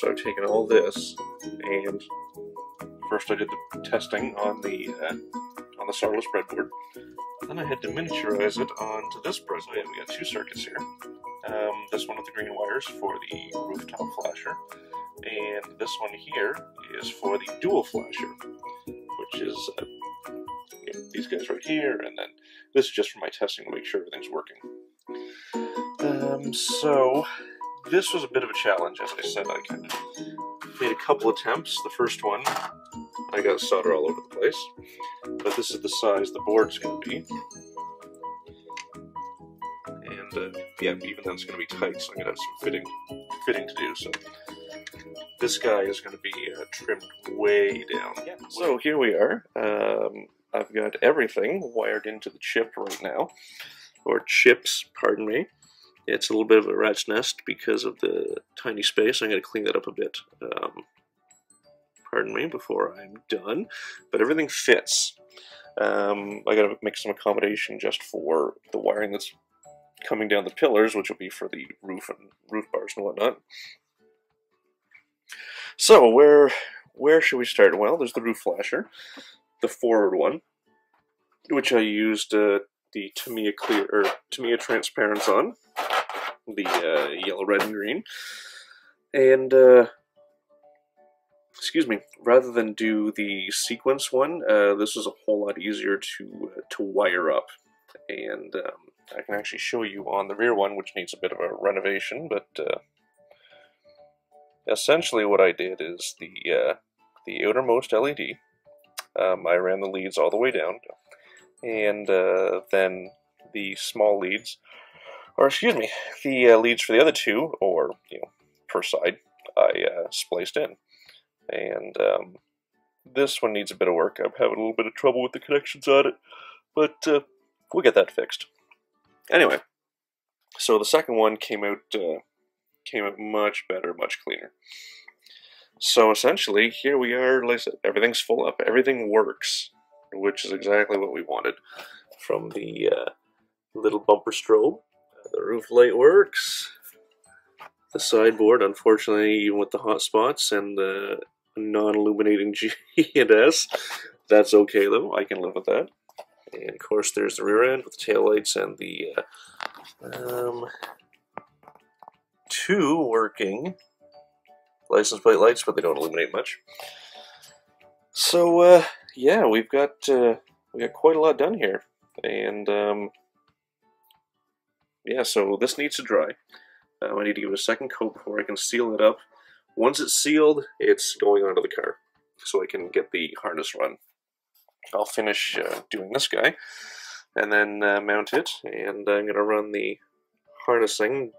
So I've taken all this, and first I did the testing on the solderless breadboard. Then I had to miniaturize it onto this bread. So yeah, we got two circuits here. This one with the green wires for the rooftop flasher, and this one here is for the dual flasher, which is these guys right here, and then this is just for my testing to make sure everything's working. So this was a bit of a challenge. As I said, I kind of made a couple attempts. The first one, I got solder all over the place, but this is the size the board's going to be. And yeah, even then it's going to be tight, so I'm going to have some fitting to do. So this guy is going to be trimmed way down. Yeah. So here we are. I've got everything wired into the chip right now, or chips, pardon me. It's a little bit of a rat's nest because of the tiny space. I'm going to clean that up a bit, pardon me, before I'm done. But everything fits. I got to make some accommodation just for the wiring that's coming down the pillars, which will be for the roof and roof bars and whatnot. So where should we start? Well, there's the roof flasher, the forward one, which I used the Tamiya clear or Tamiya transparents on, the yellow, red, and green, and excuse me, rather than do the sequence one, this is a whole lot easier to wire up, and I can actually show you on the rear one, which needs a bit of a renovation, but essentially what I did is the outermost LED, I ran the leads all the way down, and then the small leads, or excuse me, the leads for the other two, or per side, I spliced in. And this one needs a bit of work. I'm having a little bit of trouble with the connections on it, but we'll get that fixed. Anyway, so the second one came out much better, much cleaner. So essentially, here we are. Like I said, everything's full up. Everything works, which is exactly what we wanted. From the little bumper strobe, the roof light works. The sideboard, unfortunately, even with the hot spots and the non-illuminating G and S, that's okay though. I can live with that. And of course, there's the rear end with the taillights and the two working license plate lights, but they don't illuminate much. So yeah, we got quite a lot done here, and yeah, so this needs to dry. I need to give it a second coat before I can seal it up. Once it's sealed, it's going onto the car, so I can get the harness run. I'll finish doing this guy, and then mount it, and I'm going to run the harnessing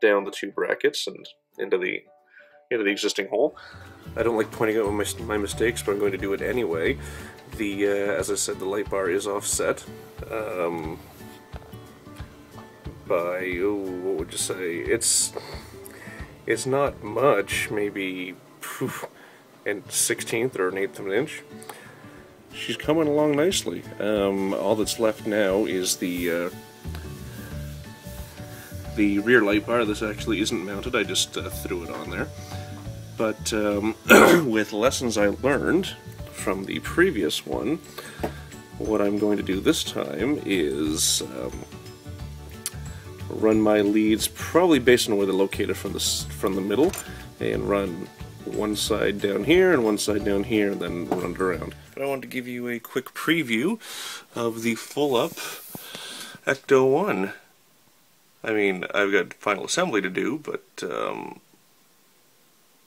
down the two brackets and into the existing hole. I don't like pointing out my mistakes, but I'm going to do it anyway. As I said, the light bar is offset by, what would you say? It's not much, maybe a 1/16 or an 1/8 of an inch. She's coming along nicely. All that's left now is the rear light bar. This actually isn't mounted, I just threw it on there. But with lessons I learned from the previous one, what I'm going to do this time is run my leads probably based on where they're located from the middle, and run one side down here and one side down here, and then run it around. But I wanted to give you a quick preview of the full-up Ecto 1. I mean, I've got final assembly to do, but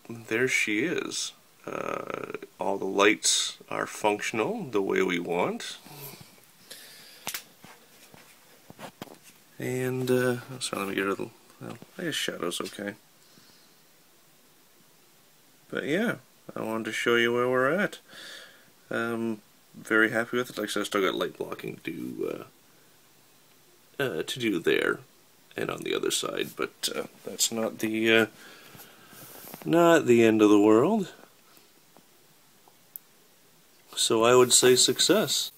there she is. All the lights are functional the way we want. And, so let me get rid of the, well, I guess shadow's okay. But yeah, I wanted to show you where we're at. Very happy with it. Like I said, I still got light blocking to do there and on the other side, but that's not the end of the world. So I would say success.